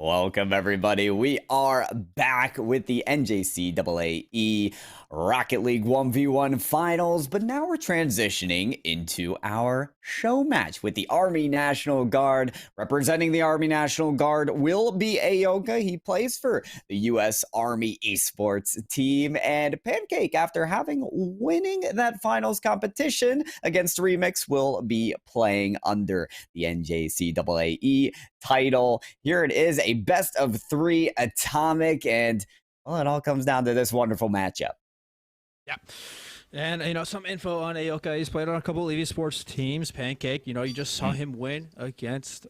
Welcome, everybody. We are back with the NJCAA Rocket League 1v1 finals, but now we're transitioning into our show match with the Army National Guard. Representing the Army National Guard will be Ayoka. He plays for the U.S. Army Esports team. And Pancake, after winning that finals competition against Remix, will be playing under the NJCAA title. Here it is, a best of 3 atomic, and well, it all comes down to this wonderful matchup. Yeah. And, some info on Ayoka. He's played on a couple of esports teams. Pancake, you just saw him win against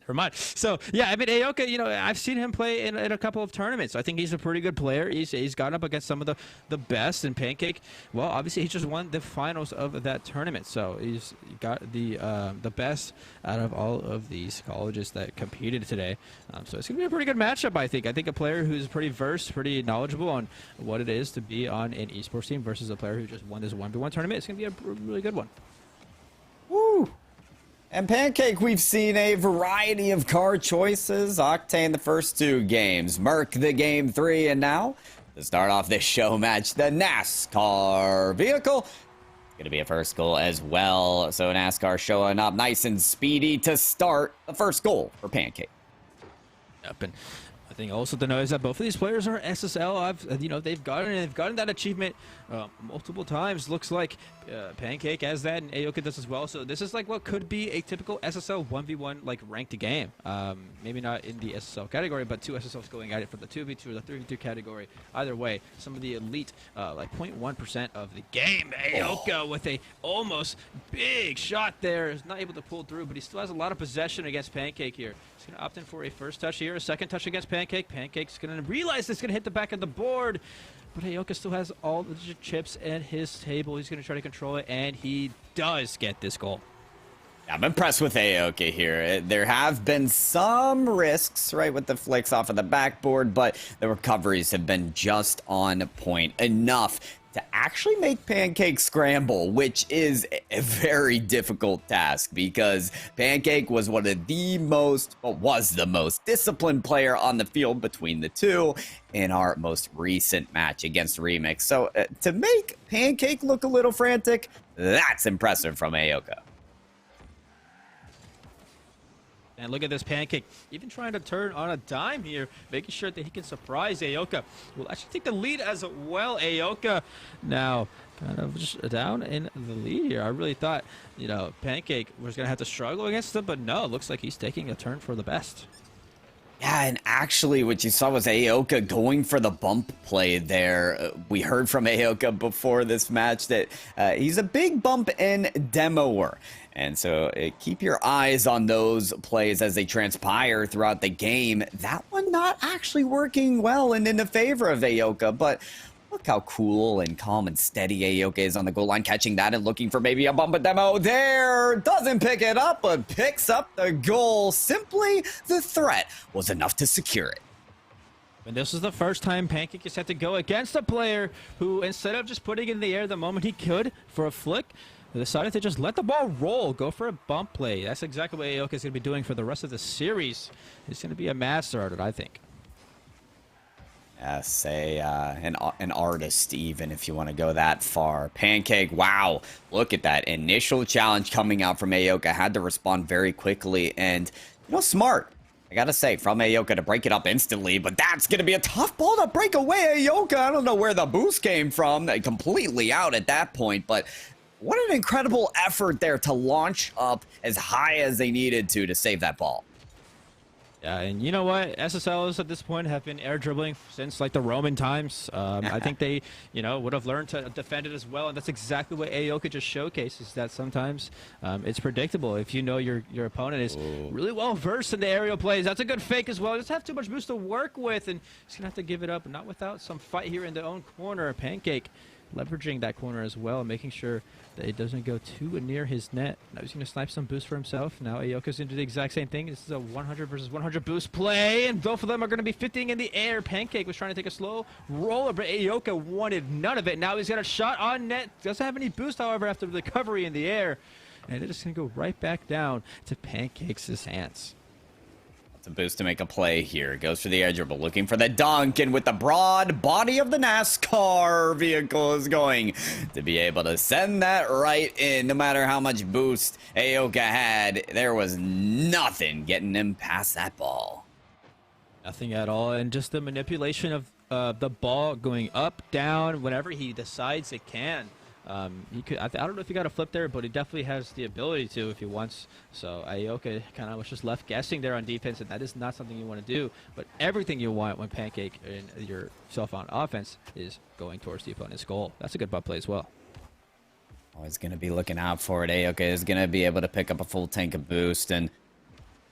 Never mind. So, yeah, I mean, Ayoka, I've seen him play in a couple of tournaments. I think he's a pretty good player. He's gone up against some of the best. And Pancake, well, obviously, he just won the finals of that tournament. So he's got the best out of all of these colleges that competed today. So it's going to be a pretty good matchup, I think. I think a player who's pretty versed, pretty knowledgeable on what it is to be on an esports team versus a player who just won this 1v1 tournament. It's going to be a really good one. Woo! And Pancake, we've seen a variety of car choices. Octane the first 2 games, Merc the game 3, and now, to start off this show match, the NASCAR vehicle. Going to be a first goal as well. So NASCAR showing up nice and speedy to start the first goal for Pancake. Yep, and I think also to know is that both of these players are SSL. They've gotten that achievement multiple times. Looks like Pancake has that, and Ayoka does as well. So this is like what could be a typical SSL 1v1 like ranked game. Maybe not in the SSL category, but 2 SSLs going at it for the 2v2 or the 3v2 category. Either way, some of the elite, like 0.1% of the game. Ayoka with a almost big shot there, is not able to pull through, but he still has a lot of possession against Pancake here. He's going to opt in for a first touch here, a second touch against Pancake. Pancake's going to realize it's going to hit the back of the board, but Ayoka still has all the chips at his table. He's going to try to control it, and he does get this goal. I'm impressed with Ayoka here. There have been some risks, right, with the flicks off of the backboard, but the recoveries have been just on point enough to actually make Pancake scramble, which is a very difficult task because Pancake was the most disciplined player on the field between the two in our most recent match against Remix. So to make Pancake look a little frantic, that's impressive from Ayoka. And look at this Pancake, even trying to turn on a dime here, making sure that he can surprise Ayoka. Will actually take the lead as well. Ayoka now kind of just down in the lead here. I really thought, Pancake was going to have to struggle against him, but no, it looks like he's taking a turn for the best. Yeah, and actually what you saw was Ayoka going for the bump play there. We heard from Ayoka before this match that he's a big bump and demoer. And so keep your eyes on those plays as they transpire throughout the game. That one not actually working well and in the favor of Ayoka, but look how cool and calm and steady Ayoka is on the goal line, catching that and looking for maybe a bump and demo there. Doesn't pick it up, but picks up the goal. Simply the threat was enough to secure it. And this is the first time Pancake has had to go against a player who, instead of just putting it in the air the moment he could for a flick, decided to just let the ball roll, go for a bump play. That's exactly what Ayoka is going to be doing for the rest of the series. He's going to be a master at it, I think. Yes, an artist, even if you want to go that far. Pancake, wow, look at that initial challenge coming out from Ayoka. Had to respond very quickly and, smart. I gotta say, from Ayoka to break it up instantly, but that's gonna be a tough ball to break away, Ayoka. I don't know where the boost came from. Completely out at that point, but what an incredible effort there to launch up as high as they needed to save that ball. Yeah, and you know what? SSLs at this point have been air dribbling since like the Roman times. I think they, would have learned to defend it as well, and that's exactly what Ayoka just showcases. That sometimes it's predictable if your opponent is really well versed in the aerial plays. That's a good fake as well. Just have too much boost to work with, and he's gonna have to give it up. Not without some fight here in their own corner. Pancake leveraging that corner as well, making sure that it doesn't go too near his net. Now he's going to snipe some boost for himself. Now Ayoka's going to do the exact same thing. This is a 100 versus 100 boost play, and both of them are going to be 50 in the air. Pancake was trying to take a slow roller, but Ayoka wanted none of it. Now he's got a shot on net. Doesn't have any boost, however, after the recovery in the air. and it is going to go right back down to Pancake's hands. It's a boost to make a play here. Goes for the edge dribble, looking for the dunk, and with the broad body of the NASCAR vehicle is going to be able to send that right in. No matter how much boost Aoka had, there was nothing getting him past that ball. Nothing at all, and just the manipulation of the ball going up, down, whenever he decides it can. He could. I don't know if he got a flip there, but he definitely has the ability to if he wants. So Aoka kind of was just left guessing there on defense, and that is not something you want to do. But everything you want when Pancake and yourself on offense is going towards the opponent's goal. That's a good butt play as well. Always going to be looking out for it. Aoka is going to be able to pick up a full tank of boost, and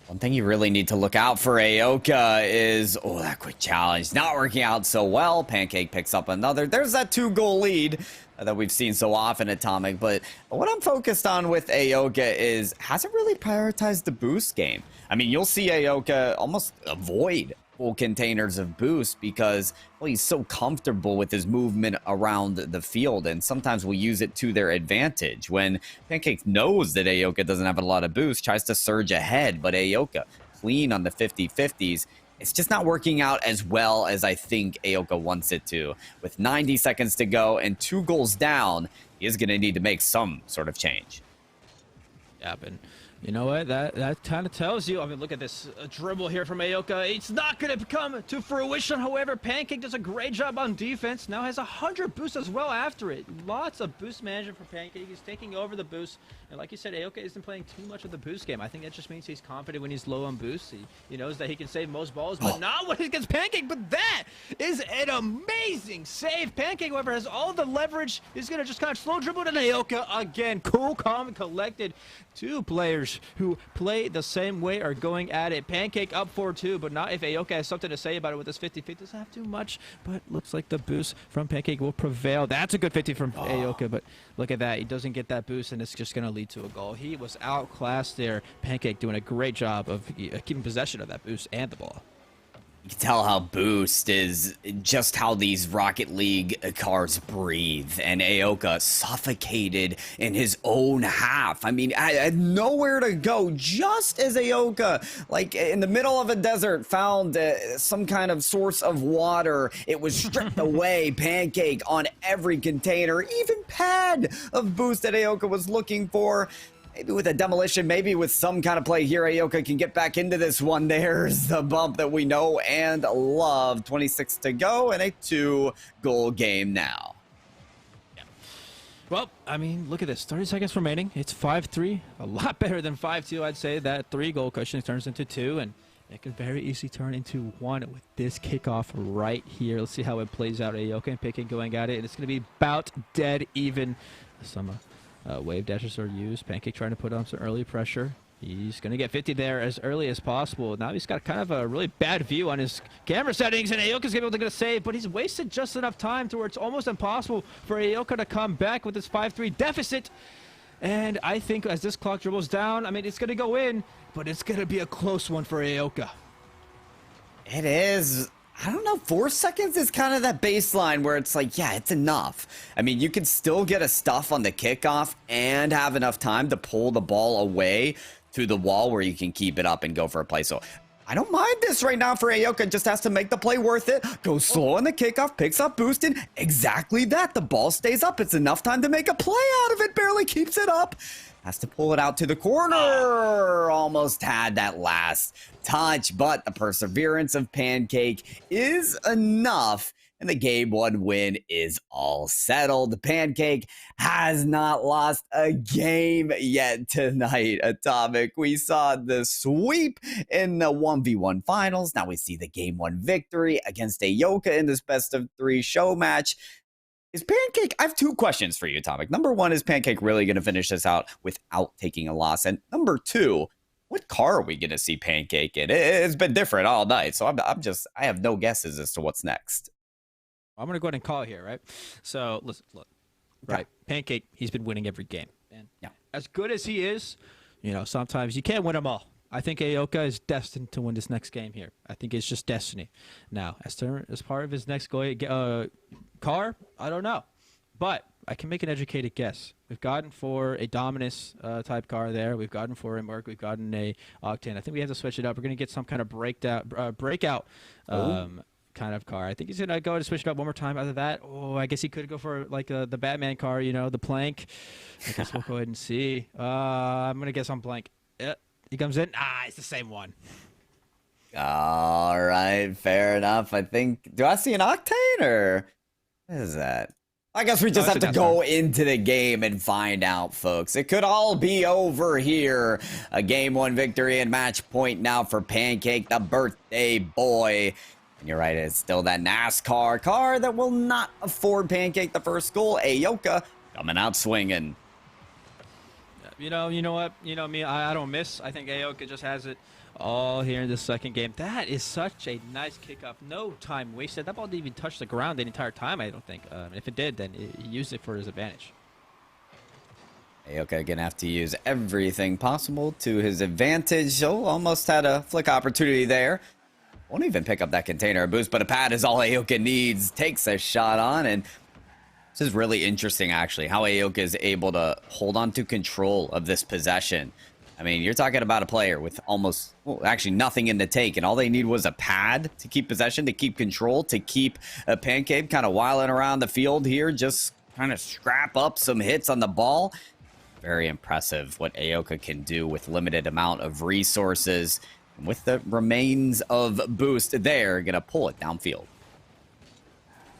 one thing you really need to look out for Aoka is, that quick challenge not working out so well. Pancake picks up another. There's that 2-goal lead that we've seen so often, Atomic. But what I'm focused on with Aoka is hasn't really prioritized the boost game. I mean, you'll see Aoka almost avoid full containers of boost because, well, he's so comfortable with his movement around the field, and sometimes we use it to their advantage. When Pancake knows that Aoka doesn't have a lot of boost, tries to surge ahead, but Aoka clean on the 50-50s. It's just not working out as well as I think Aoka wants it to. With 90 seconds to go and 2 goals down, he is going to need to make some sort of change. Yeah, but you know what? That kind of tells you. I mean, look at this dribble here from Aoka. It's not going to come to fruition. However, Pancake does a great job on defense. Now has 100 boosts as well after it. Lots of boost management for Pancake. He's taking over the boost. And like you said, Aoka isn't playing too much of the boost game. I think that just means he's confident when he's low on boost. He knows that he can save most balls, but not when he gets Pancake. But that is an amazing save. Pancake, however, has all the leverage. He's going to just kind of slow dribble to Aoka again. Cool, calm, and collected. 2 players who play the same way are going at it. Pancake up 4-2, but not if Aoka has something to say about it with this 50-50. Doesn't have too much, but looks like the boost from Pancake will prevail. That's a good 50 from Aoka, but look at that. He doesn't get that boost, and it's just going to lead to a goal. He was outclassed there. Pancake doing a great job of keeping possession of that boost and the ball. You can tell how boost is just how these Rocket League cars breathe, and Aoka suffocated in his own half. I mean, I had nowhere to go, just as Aoka, like in the middle of a desert, found some kind of source of water. It was stripped away. Pancake on every container, even pad of boost that Aoka was looking for. Maybe with a demolition, maybe with some kind of play here, Aoka can get back into this one. There's the bump that we know and love. 26 to go and a 2-goal game now. Yeah. Well, I mean, look at this. 30 seconds remaining. It's 5-3. A lot better than 5-2, I'd say. That 3-goal cushion turns into 2, and it could very easily turn into 1 with this kickoff right here. Let's see how it plays out. Aoka and Pickett going at it, and it's going to be about dead even. Some wave dashes are used. Pancake trying to put on some early pressure. He's going to get 50 there as early as possible. Now he's got kind of a really bad view on his camera settings, and Aoka's able to get a save, but he's wasted just enough time to where it's almost impossible for Aoka to come back with this 5-3 deficit. And I think as this clock dribbles down, I mean, it's going to go in, but it's going to be a close one for Aoka. It is. I don't know, 4 seconds is kind of that baseline where it's like, yeah, it's enough. I mean, you can still get a stuff on the kickoff and have enough time to pull the ball away to the wall where you can keep it up and go for a play. So I don't mind this right now for Aoka. Just has to make the play worth it. Goes slow on the kickoff, picks up boosted. Exactly that. The ball stays up. It's enough time to make a play out of it. Barely keeps it up. Has to pull it out to the corner. Almost had that last touch, but the perseverance of Pancake is enough, and the game 1 win is all settled. Pancake has not lost a game yet tonight, Atomic. We saw the sweep in the 1v1 finals. Now we see the game 1 victory against Aoka in this best-of-3 show match. Is Pancake... I have 2 questions for you, Atomic. Number 1, is Pancake really going to finish this out without taking a loss? And number 2, what car are we going to see Pancake in? It's been different all night, so I have no guesses as to what's next. I'm going to go ahead and call it here, right? So, listen, look. Okay. Right. Pancake, he's been winning every game. And yeah, as good as he is, you know, sometimes you can't win them all. I think Aoka is destined to win this next game here. I think it's just destiny. Now, as part of his next car, I don't know. But I can make an educated guess. We've gotten for a Dominus type car there. We've gotten for a Merc. We've gotten a Octane. I think we have to switch it up. We're going to get some kind of breakout kind of car. I think he's going to go and switch it up one more time. After that, I guess he could go for like the Batman car, you know, the Plank. I guess we'll go ahead and see. I'm going to guess on Blank. He comes in. It's the same one. All right, fair enough. I think, do I see an Octane or what is that? I guess we just have to go into the game and find out, folks. It could all be over here. A game 1 victory and match point now for Pancake, the birthday boy. And you're right, it's still that NASCAR car that will not afford Pancake the first goal. Aoka coming out swinging. You know what? You know me, I don't miss. I think Aoka just has it all here in the second game. That is such a nice kickoff. No time wasted. That ball didn't even touch the ground the entire time, I don't think. If it did, then he used it for his advantage. Aoka gonna have to use everything possible to his advantage. Oh, almost had a flick opportunity there. Won't even pick up that container boost, but a pad is all Aoka needs. Takes a shot on, and this is really interesting, actually, how Aoka is able to hold on to control of this possession. I mean, you're talking about a player with almost, well, actually nothing in the take, and all they need was a pad to keep possession, to keep control, to keep a Pancake kind of whiling around the field here, just kind of scrap up some hits on the ball. Very impressive what Aoka can do with limited amount of resources. And with the remains of boost there, gonna pull it downfield.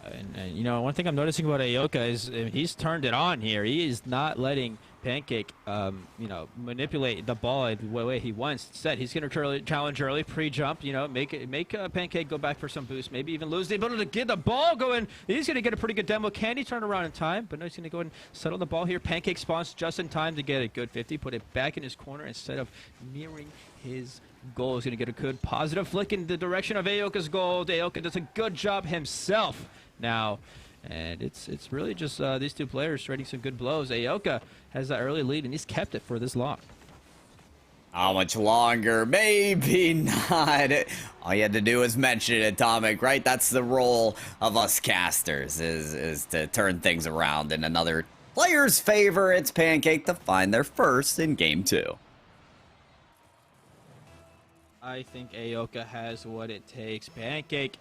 And you know, one thing I'm noticing about Aoka is he's turned it on here. He is not letting Pancake, you know, manipulate the ball the way he wants. Instead, he's going to challenge early, pre-jump, you know, make Pancake go back for some boost, maybe even lose the ability to get the ball going. He's going to get a pretty good demo. Can he turn around in time? But no, he's going to go and settle the ball here. Pancake spawns just in time to get a good 50, put it back in his corner instead of nearing his goal. He's going to get a good positive flick in the direction of Aoka's goal. Aoka does a good job himself now. And it's really just these two players trading some good blows. Aoka has that early lead, and he's kept it for this long. How much longer? Maybe not. All you had to do is mention it, Atomic, right? That's the role of us casters, is to turn things around in another player's favor. It's Pancake to find their first in Game 2. I think Aoka has what it takes. Pancake,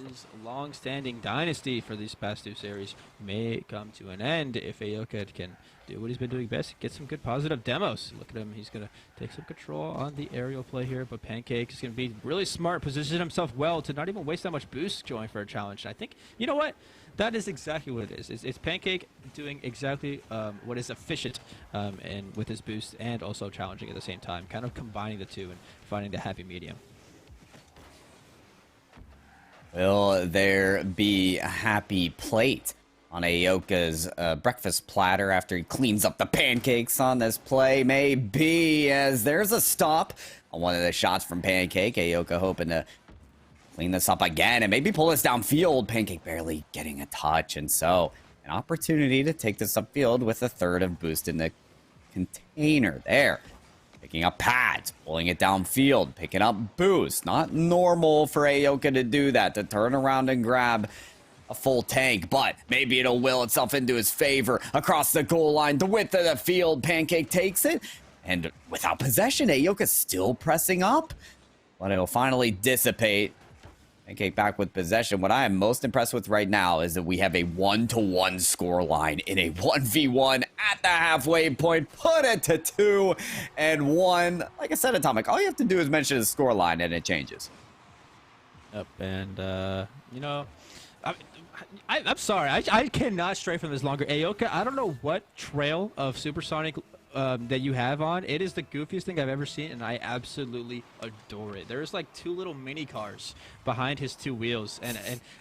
his long-standing dynasty for these past two series may come to an end if Aoka can do what he's been doing best, get some good positive demos. Look at him, he's going to take some control on the aerial play here, but Pancake is going to be really smart, position himself well to not even waste that much boost going for a challenge. And I think, you know what? That is exactly what it is. It's Pancake doing exactly what is efficient and with his boost and also challenging at the same time, kind of combining the two and finding the happy medium. Will there be a happy plate on Aoka's breakfast platter after he cleans up the pancakes on this play? Maybe, as there's a stop on one of the shots from Pancake. Aoka hoping to clean this up again and maybe pull this downfield. Pancake barely getting a touch, and so an opportunity to take this upfield with a third of boost in the container there. Picking up pads, pulling it downfield, picking up boost. Not normal for Aoka to do that, to turn around and grab a full tank, but maybe it'll will itself into his favor. Across the goal line, the width of the field, Pancake takes it. And without possession, Aoka still pressing up, but it'll finally dissipate. Pancake back with possession. What I am most impressed with right now is that we have a 1-to-1 score line in a 1v1 at the halfway point. Put it to 2-1. Like I said, Atomic, all you have to do is mention the score line and it changes. Yep, and you know, I'm sorry, I cannot stray from this longer. Aoka, I don't know what trail of supersonic that you have on. It is the goofiest thing I've ever seen, and I absolutely adore it. There's like two little mini cars behind his two wheels, and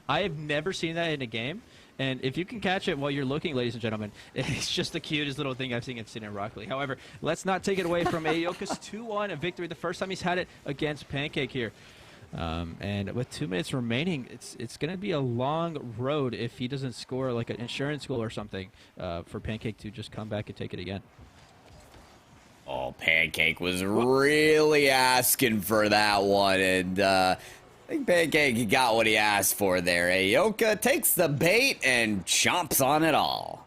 I have never seen that in a game. And if you can catch it while you're looking, ladies and gentlemen, it's just the cutest little thing I've seen in Rocket League. However, let's not take it away from Aoka's 2-1 victory, the first time he's had it against Pancake here. And with 2 minutes remaining, it's going to be a long road if he doesn't score like an insurance goal or something for Pancake to just come back and take it again. Oh, Pancake was really asking for that one, and I think Pancake got what he asked for there. Aoka takes the bait and chomps on it all.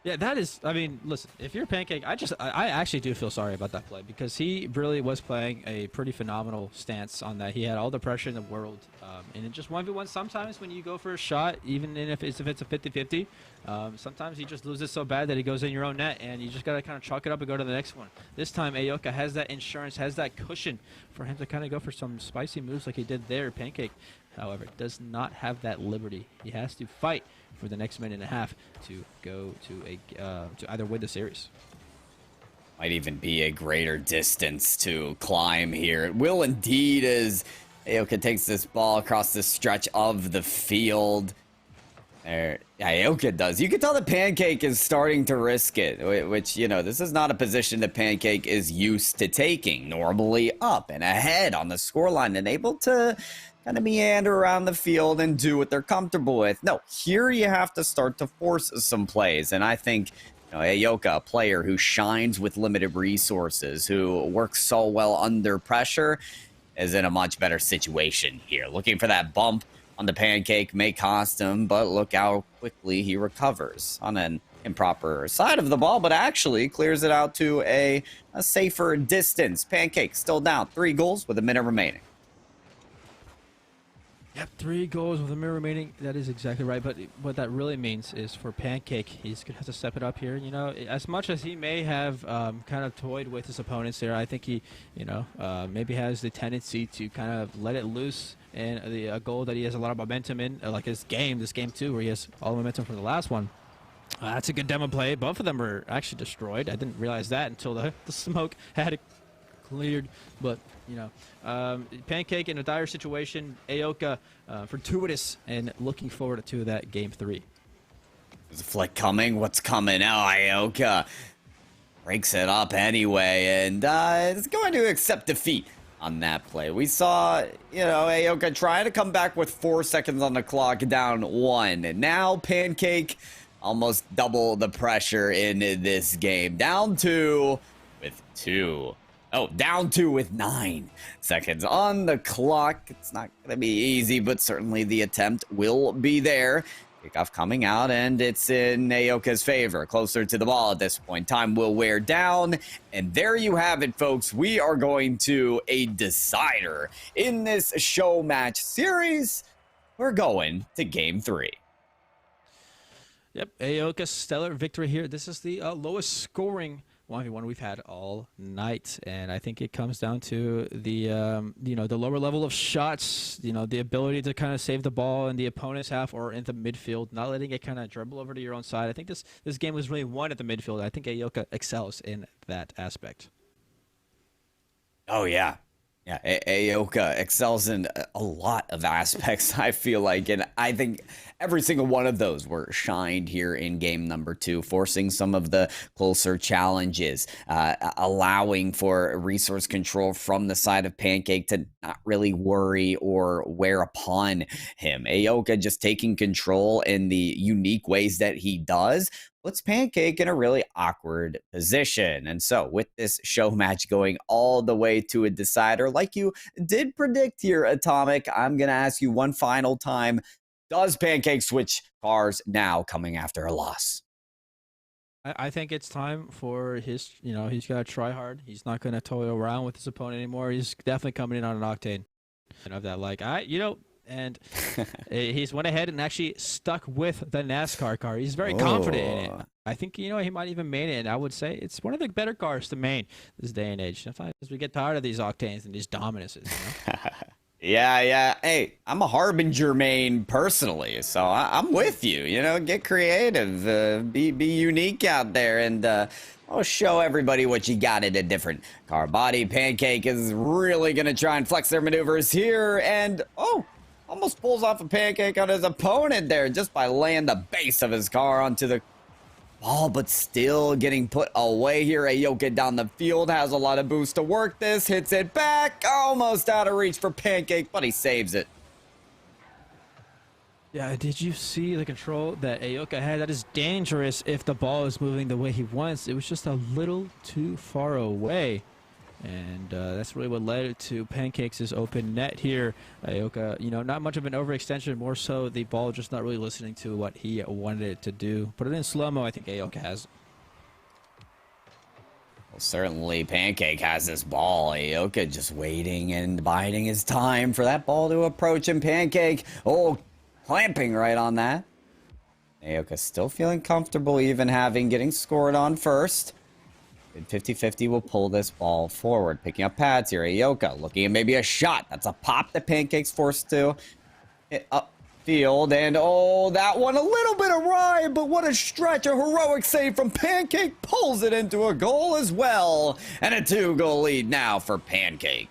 Yeah, that is, I mean, listen, if you're Pancake, I actually do feel sorry about that play because he really was playing a pretty phenomenal stance on that. He had all the pressure in the world. And it just 1v1 sometimes when you go for a shot, even if it's a 50-50, sometimes he just loses so bad that he goes in your own net and you just got to kind of chalk it up and go to the next one. This time, Aoka has that insurance, has that cushion for him to kind of go for some spicy moves like he did there. Pancake, however, does not have that liberty. He has to fight for the next minute and a half to go to either win the series. Might even be a greater distance to climb here. It will indeed, as Aoka takes this ball across the stretch of the field. There, Aoka does. You can tell that Pancake is starting to risk it, which, you know, this is not a position that Pancake is used to taking. Normally up and ahead on the scoreline and able to kind of meander around the field and do what they're comfortable with. No, here you have to start to force some plays. And I think, you know, Aoka, a player who shines with limited resources, who works so well under pressure, is in a much better situation here. Looking for that bump on the Pancake may cost him, but look how quickly he recovers on an improper side of the ball, but actually clears it out to a safer distance. Pancake still down 3 goals with a minute remaining. Yep, 3 goals with a minute remaining. That is exactly right. But what that really means is for Pancake, he's going to have to step it up here. You know, as much as he may have kind of toyed with his opponents there, I think he, you know, maybe has the tendency to kind of let it loose. And a goal that he has a lot of momentum in, like this game 2, where he has all the momentum from the last one. That's a good demo play. Both of them are actually destroyed. I didn't realize that until the smoke had it cleared. But, you know, Pancake in a dire situation. Aoka fortuitous and looking forward to that game 3. Is the flick coming? What's coming? Oh, Aoka breaks it up anyway and is going to accept defeat on that play. We saw, you know, Aoka trying to come back with 4 seconds on the clock, down 1. And now Pancake almost double the pressure in this game. Down 2 with 2. Oh, down 2 with 9 seconds on the clock. It's not going to be easy, but certainly the attempt will be there. Kickoff coming out, and it's in Aoka's favor. Closer to the ball at this point. Time will wear down, and there you have it, folks. We are going to a decider in this show match series. We're going to game 3. Yep, Aoka's stellar victory here. This is the lowest scoring 1v1 we've had all night, and I think it comes down to the you know, the lower level of shots, you know, the ability to kind of save the ball in the opponent's half or in the midfield, not letting it kind of dribble over to your own side. I think this game was really won at the midfield. I think Aoka excels in that aspect. Oh yeah. Yeah, Aoka excels in a lot of aspects, I feel like, and I think every single one of those were shined here in game number 2, forcing some of the closer challenges, allowing for resource control from the side of Pancake to not really worry or wear upon him. Aoka just taking control in the unique ways that he does, puts Pancake in a really awkward position. And so with this show match going all the way to a decider, like you did predict here, Atomic, I'm going to ask you one final time. Does Pancake switch cars now coming after a loss? I think it's time for his, you know, he's got to try hard. He's not going to toy around with his opponent anymore. He's definitely coming in on an octane. And of that, like, you know, and he's went ahead and actually stuck with the NASCAR car. He's very confident in it. I think, you know, he might even main it, and I would say it's one of the better cars to main this day and age. Sometimes we get tired of these octanes and these dominances, you know? Yeah. Hey, I'm a Harbinger main personally, so I'm with you. You know, get creative, be unique out there, and I'll show everybody what you got in a different car body. Pancake is really going to try and flex their maneuvers here, and almost pulls off a Pancake on his opponent there just by laying the base of his car onto the ball, but still getting put away here. Aoka down the field has a lot of boost to work this, hits it back, almost out of reach for Pancake, but he saves it. Yeah, did you see the control that Aoka had? That is dangerous if the ball is moving the way he wants. It was just a little too far away. And that's really what led to Pancake's open net here. Aoka, not much of an overextension, more so the ball just not really listening to what he wanted it to do. Put it in slow-mo, I think Aoka has. Well, certainly Pancake has this ball. Aoka just waiting and biding his time for that ball to approach him. Pancake, clamping right on that. Aoka still feeling comfortable even getting scored on first. 50-50 will pull this ball forward. Picking up pads here. Aoka looking at maybe a shot. That's a pop that Pancake's forced to hit upfield. And that one a little bit awry, but what a stretch. A heroic save from Pancake pulls it into a goal as well. And a 2-goal lead now for Pancake.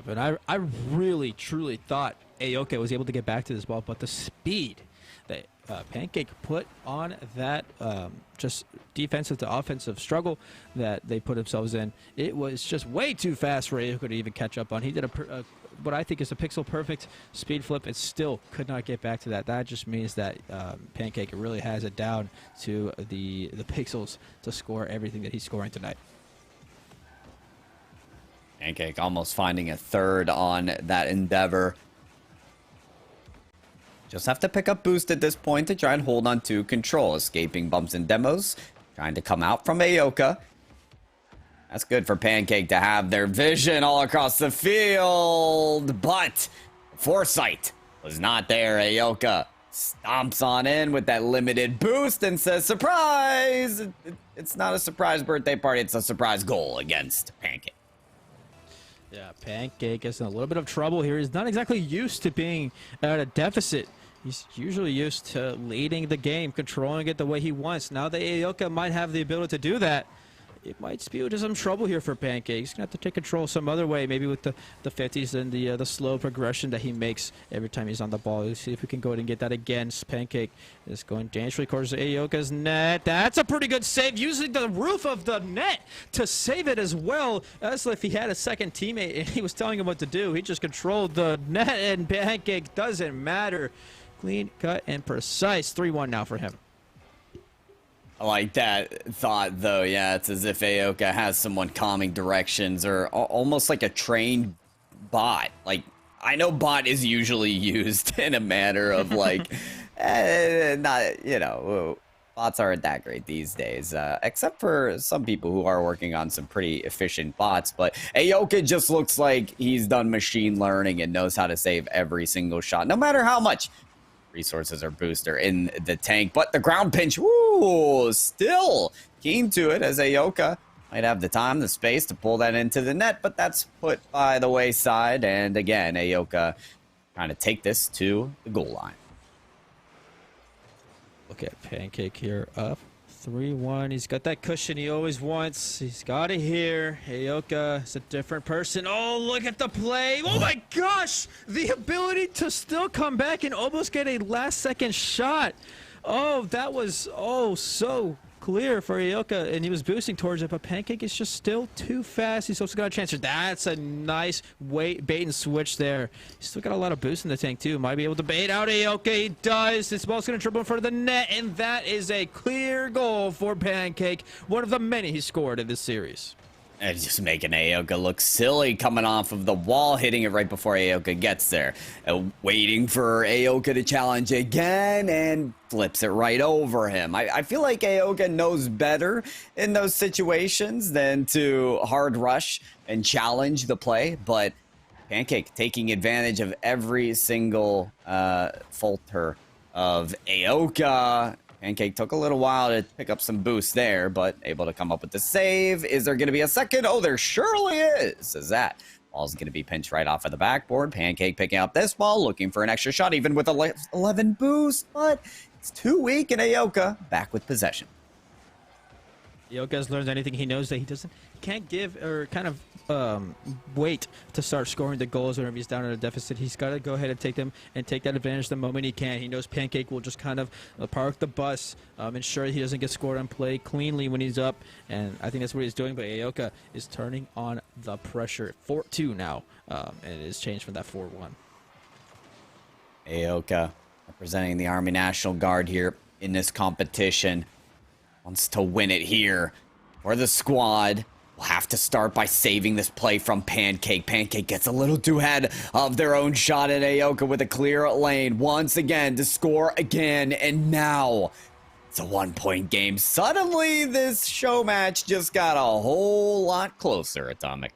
But I really, truly thought Aoka was able to get back to this ball, but the speed that Pancake put on that just defensive to offensive struggle that they put themselves in, it was just way too fast for Aoka to even catch up on. He did what I think is a pixel perfect speed flip and still could not get back to that. That just means that Pancake really has it down to the pixels to score everything that he's scoring tonight. Pancake almost finding a third on that endeavor. Just have to pick up boost at this point to try and hold on to control. Escaping bumps and demos. Trying to come out from Aoka. That's good for Pancake to have their vision all across the field. But foresight was not there. Aoka stomps on in with that limited boost and says, surprise! It's not a surprise birthday party. It's a surprise goal against Pancake. Yeah, Pancake is in a little bit of trouble here. He's not exactly used to being at a deficit. He's usually used to leading the game, controlling it the way he wants. Now that Aoka might have the ability to do that, it might spew to some trouble here for Pancake. He's going to have to take control some other way, maybe with the 50s and the slow progression that he makes every time he's on the ball. Let's see if we can go ahead and get that again. Pancake is going dangerously towards Aoka's net. That's a pretty good save, using the roof of the net to save it as well. As if he had a second teammate and he was telling him what to do. He just controlled the net, and Pancake doesn't matter. Clean, cut, and precise. 3-1 now for him. I like that thought, though. Yeah, it's as if Aoka has someone calming directions, or almost like a trained bot. Like, I know bot is usually used in a manner of like, bots aren't that great these days, except for some people who are working on some pretty efficient bots. But Aoka just looks like he's done machine learning and knows how to save every single shot, no matter how much resources or booster in the tank. But the ground pinch, still keen to it, as Aoka might have the time, the space to pull that into the net, but that's put by the wayside. And again, Aoka trying to take this to the goal line. Look at Pancake here, up 3-1. He's got that cushion he always wants. He's got it here. Aoka is a different person. Oh, look at the play. Oh my gosh! The ability to still come back and almost get a last-second shot. Oh, that was so clear for Aoka, and he was boosting towards it, but Pancake is just still too fast. He's also got a chance. That's a nice bait and switch there. He's still got a lot of boost in the tank too. Might be able to bait out Aoka. He does. This ball's going to dribble in front of the net, and that is a clear goal for Pancake. One of the many he scored in this series. And just making Aoka look silly coming off of the wall, hitting it right before Aoka gets there. Waiting for Aoka to challenge again, and flips it right over him. I feel like Aoka knows better in those situations than to hard rush and challenge the play, but Pancake taking advantage of every single falter of Aoka. Pancake took a little while to pick up some boost there, but able to come up with the save. Is there going to be a second? Oh, there surely is. As that ball's going to be pinched right off of the backboard. Pancake picking up this ball, looking for an extra shot, even with a 11 boost, but it's too weak, and Aoka back with possession. Aoka has learned anything. He knows that he can't give or kind of wait to start scoring the goals whenever he's down in a deficit. He's got to go ahead and take them and take that advantage the moment he can. He knows Pancake will just kind of park the bus, ensure he doesn't get scored on play cleanly when he's up, and I think that's what he's doing. But Aoka is turning on the pressure. 4-2 now, and it has changed from that 4-1. Aoka representing the Army National Guard here in this competition. Wants to win it here for the squad, have to start by saving this play from Pancake. Pancake gets a little too ahead of their own shot at Aoka with a clear lane once again to score again, and now it's a 1-point game. Suddenly this show match just got a whole lot closer, Atomic.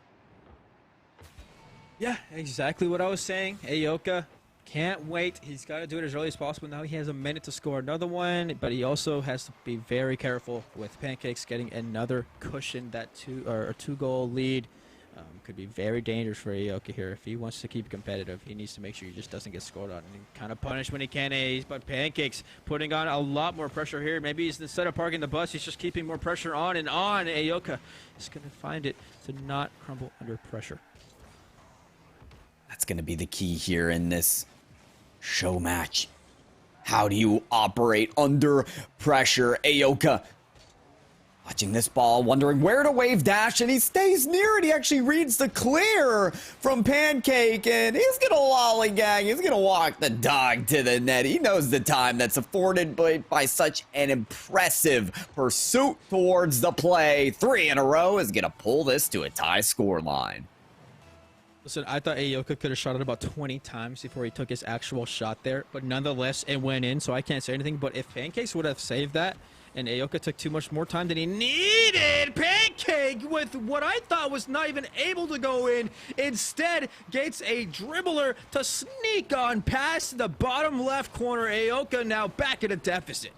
Yeah, exactly what I was saying. Aoka can't wait. He's got to do it as early as possible. Now he has a minute to score another one, but he also has to be very careful with Pancakes getting another cushion. That two-goal lead could be very dangerous for Aoka here. If he wants to keep competitive, he needs to make sure he just doesn't get scored on and kind of punish when he can. But Pancakes putting on a lot more pressure here. Maybe he's, instead of parking the bus, he's just keeping more pressure on and on. Aoka is going to find it to not crumble under pressure. That's going to be the key here in this show match. How do you operate under pressure? Aoka watching this ball, wondering where to wave dash, and he stays near it. He actually reads the clear from Pancake, and he's going to lollygag. He's going to walk the dog to the net. He knows the time that's afforded by such an impressive pursuit towards the play. 3 in a row is going to pull this to a tie score line. Listen, I thought Aoka could have shot it about 20 times before he took his actual shot there, but nonetheless, it went in, so I can't say anything. But if Pancakes would have saved that, and Aoka took too much more time than he needed, Pancake, with what I thought was not even able to go in, instead gets a dribbler to sneak on past the bottom left corner. Aoka now back at a deficit.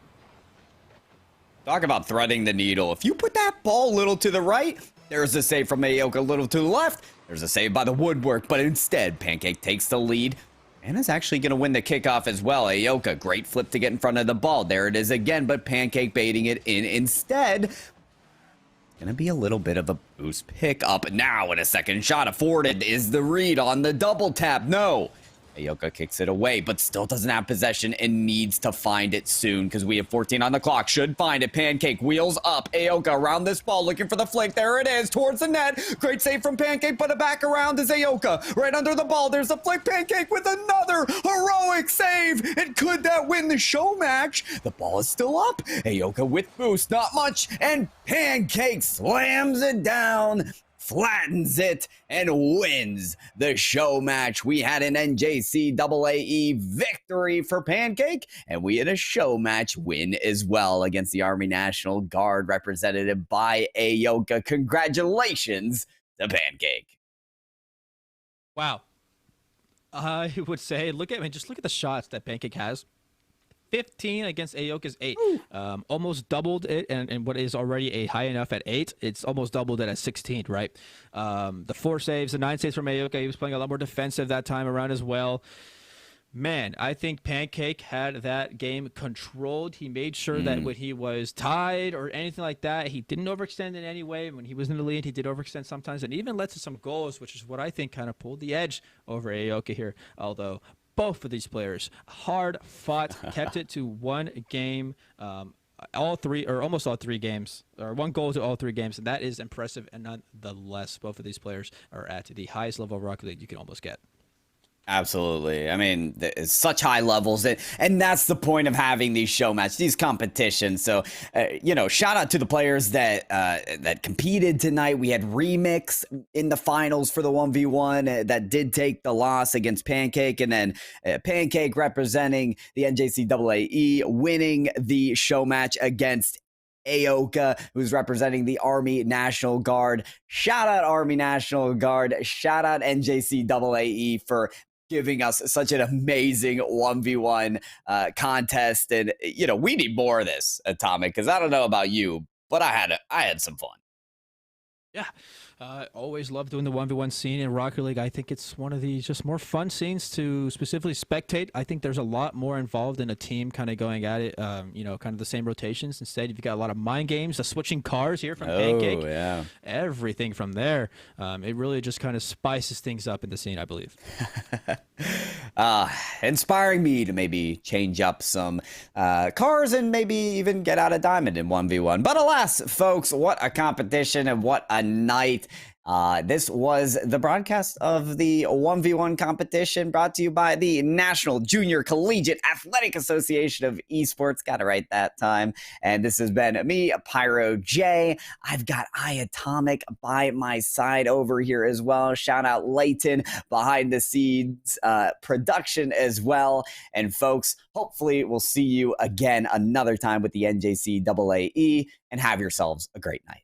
Talk about threading the needle. If you put that ball a little to the right, there's a save from Aoka. A little to the left, there's a save by the woodwork. But instead, Pancake takes the lead and is actually going to win the kickoff as well. Aoka, great flip to get in front of the ball. There it is again, but Pancake baiting it in instead. Gonna be a little bit of a boost pick up now, and a second shot afforded. Is the read on the double tap? No. Aoka kicks it away, but still doesn't have possession and needs to find it soon because we have 14 on the clock. Should find it. Pancake wheels up. Aoka around this ball looking for the flick. There it is towards the net. Great save from Pancake, but back around is Aoka. Right under the ball. There's the flick. Pancake with another heroic save. And could that win the show match? The ball is still up. Aoka with boost. Not much. And Pancake slams it down, flattens it, and wins the show match. We had an NJCAA victory for Pancake, and we had a show match win as well against the Army National Guard, represented by Aoka. Congratulations to Pancake. Wow. I would say, just look at the shots that Pancake has. 15 against Aoka's 8. Almost doubled it, and what is already a high enough at 8, it's almost doubled it at 16, right? The 4 saves, the 9 saves from Aoka. He was playing a lot more defensive that time around as well. Man, I think Pancake had that game controlled. He made sure that when he was tied or anything like that, he didn't overextend in any way. When he was in the lead, he did overextend sometimes, and even led to some goals, which is what I think kind of pulled the edge over Aoka here, although both of these players hard fought, kept it to one game, all three or almost all 3 games, or 1 goal to all 3 games, and that is impressive. And nonetheless, both of these players are at the highest level of Rocket League you can almost get. Absolutely. I mean, it's such high levels, and that's the point of having these show matches, these competitions. So, shout out to the players that competed tonight. We had Remix in the finals for the 1v1 that did take the loss against Pancake, and then Pancake representing the NJCAA winning the show match against Aoka, who's representing the Army National Guard. Shout out Army National Guard. Shout out NJCAA for giving us such an amazing 1v1 contest. And, we need more of this, Atomic, because I don't know about you, but I had some fun. Yeah, always love doing the 1v1 scene in Rocket League. I think it's one of the just more fun scenes to specifically spectate. I think there's a lot more involved in a team kind of going at it, kind of the same rotations. Instead, you've got a lot of mind games, the switching cars here from Pancake. Yeah. Everything from there. It really just kind of spices things up in the scene, I believe. Inspiring me to maybe change up some cars and maybe even get out a diamond in 1v1. But alas, folks, what a competition and what a night. This was the broadcast of the 1v1 competition brought to you by the National Junior Collegiate Athletic Association of Esports. Got it right that time. And this has been me, Pyro J. I've got iAtomic by my side over here as well. Shout out Layton behind the scenes production as well. And folks, hopefully we'll see you again another time with the NJCAA, and have yourselves a great night.